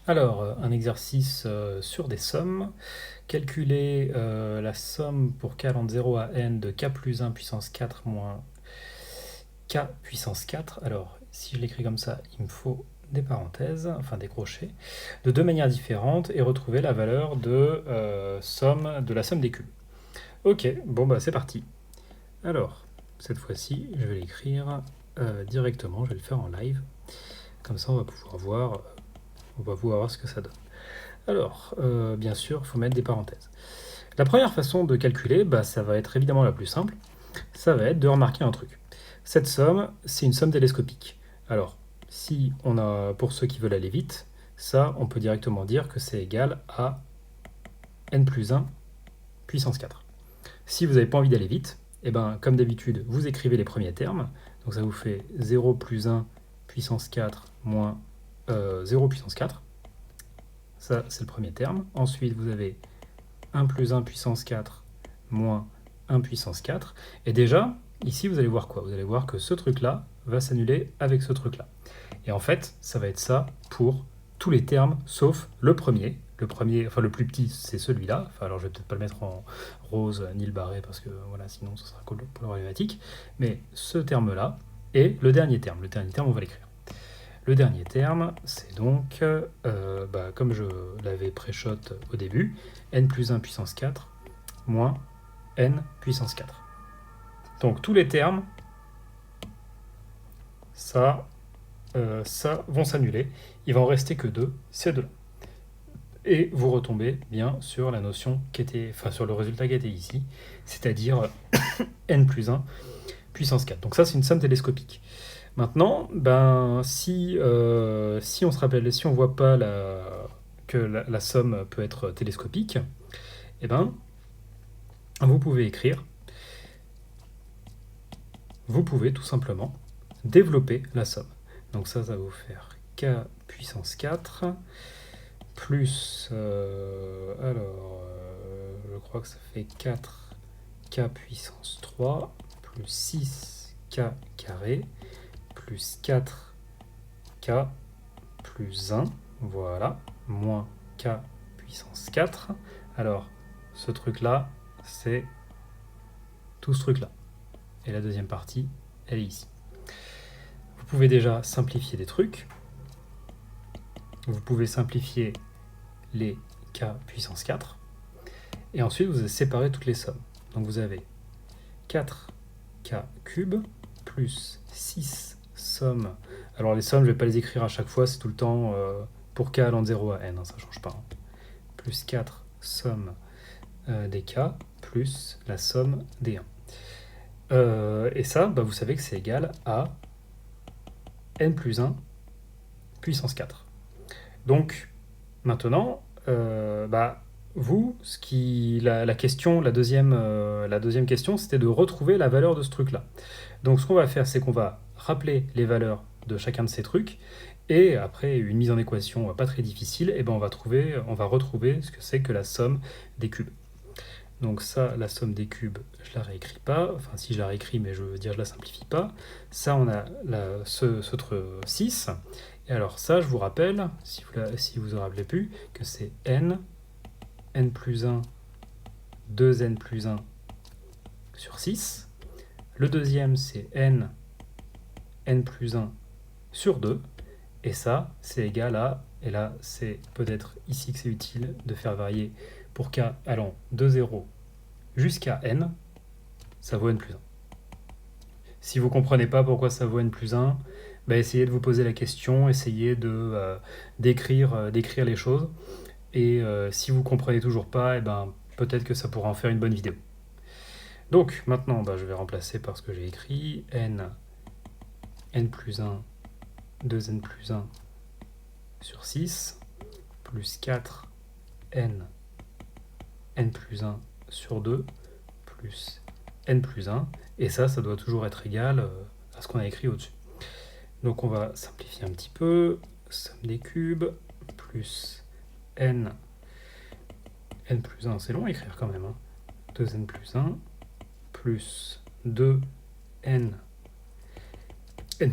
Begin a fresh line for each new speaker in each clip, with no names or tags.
Alors, un exercice sur des sommes. Calculer la somme pour k allant de 0 à n de k plus 1 puissance 4 moins k puissance 4. Alors, si je l'écris comme ça, il me faut des parenthèses, enfin des crochets, de deux manières différentes et retrouver la valeur de la somme des cubes. Ok, bon bah c'est parti. Alors, cette fois-ci, je vais l'écrire directement, je vais le faire en live. Comme ça, on va pouvoir voir ce que ça donne. Alors, bien sûr, il faut mettre des parenthèses. La première façon de calculer, bah, ça va être évidemment la plus simple, ça va être de remarquer un truc. Cette somme, c'est une somme télescopique. Alors, si on a, pour ceux qui veulent aller vite, ça, on peut directement dire que c'est égal à n plus 1 puissance 4. Si vous n'avez pas envie d'aller vite, et ben, comme d'habitude, vous écrivez les premiers termes. Donc ça vous fait 0 plus 1 puissance 4 moins 0 puissance 4. Ça, c'est le premier terme. Ensuite, vous avez 1 plus 1 puissance 4 moins 1 puissance 4. Et déjà, ici, vous allez voir quoi? Vous allez voir que ce truc-là va s'annuler avec ce truc-là. Et en fait, ça va être ça pour tous les termes, sauf le premier. Le premier, enfin le plus petit, c'est celui-là. Enfin, alors je vais peut-être pas le mettre en rose ni le barré parce que voilà, sinon ce sera problématique. Mais ce terme-là et le dernier terme. Le dernier terme, on va l'écrire. Le dernier terme, c'est donc, comme je l'avais pré-shot au début, n plus 1 puissance 4 moins n puissance 4. Donc tous les termes, ça vont s'annuler. Il va en rester que deux, ces deux-là. Et vous retombez bien sur la notion qui était, enfin sur le résultat qui était ici, c'est-à-dire n plus 1 puissance 4. Donc ça, c'est une somme télescopique. Maintenant, ben, si on se rappelle, si on voit pas que la somme peut être télescopique, eh ben, vous pouvez écrire, vous pouvez tout simplement développer la somme. Donc ça va vous faire k puissance 4 plus, je crois que ça fait 4k puissance 3 plus 6k carré plus 4k plus 1, voilà, moins k puissance 4. Alors, ce truc-là, c'est tout ce truc-là. Et la deuxième partie, elle est ici. Vous pouvez déjà simplifier des trucs. Vous pouvez simplifier les k puissance 4. Et ensuite, vous séparez toutes les sommes. Donc vous avez 4k cube plus 6 sommes. Alors les sommes, je ne vais pas les écrire à chaque fois, c'est tout le temps pour k allant de 0 à n, hein, ça ne change pas. Hein. Plus 4 sommes des k plus la somme des 1. Et ça, bah, vous savez que c'est égal à n plus 1 puissance 4. Donc maintenant, la question, la deuxième question, c'était de retrouver la valeur de ce truc-là. Donc ce qu'on va faire, c'est qu'on va rappeler les valeurs de chacun de ces trucs, et après une mise en équation pas très difficile, et ben on va retrouver ce que c'est que la somme des cubes. Donc ça, la somme des cubes, je la réécris pas, enfin si je la réécris, mais je veux dire je la simplifie pas. Ça, on a ce 6, et alors ça, je vous rappelle, si vous en rappelez plus, que c'est n plus 1, 2n plus 1 sur 6. Le deuxième, c'est n plus 1 sur 2. Et ça, c'est égal à, et là, c'est peut-être ici que c'est utile de faire varier pour k allant de 0 jusqu'à n, ça vaut n plus 1. Si vous ne comprenez pas pourquoi ça vaut n plus 1, bah essayez de vous poser la question, essayez d'écrire les choses. Et si vous ne comprenez toujours pas, peut-être que ça pourra en faire une bonne vidéo. Donc maintenant, je vais remplacer par ce que j'ai écrit, n plus 1, 2n plus 1 sur 6, plus 4 n plus 1 sur 2, plus n plus 1, et ça doit toujours être égal à ce qu'on a écrit au-dessus. Donc on va simplifier un petit peu, somme des cubes, plus n plus 1, c'est long à écrire quand même, hein. 2n plus 1, plus 2n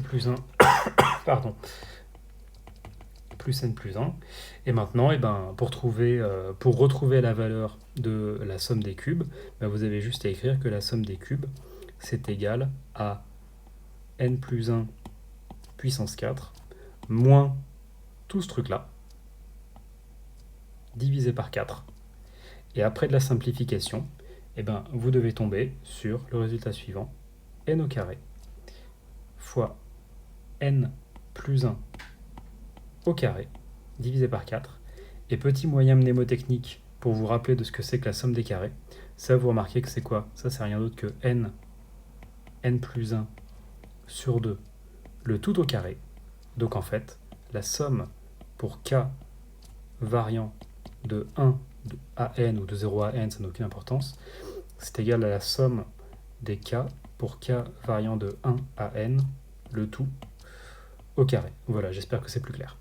plus 1, pardon, plus n plus 1. Et maintenant, pour retrouver la valeur de la somme des cubes, vous avez juste à écrire que la somme des cubes, c'est égal à n plus 1 puissance 4 moins tout ce truc-là, divisé par 4. Et après de la simplification, vous devez tomber sur le résultat suivant, n au carré fois n plus 1 au carré, divisé par 4. Et petit moyen mnémotechnique pour vous rappeler de ce que c'est que la somme des carrés, ça vous remarquez que c'est quoi? Ça c'est rien d'autre que n plus 1 sur 2, le tout au carré. Donc en fait, la somme pour k variant de 1 à n ou de 0 à n, ça n'a aucune importance, c'est égal à la somme des k pour k variant de 1 à n, le tout au carré. Voilà, j'espère que c'est plus clair.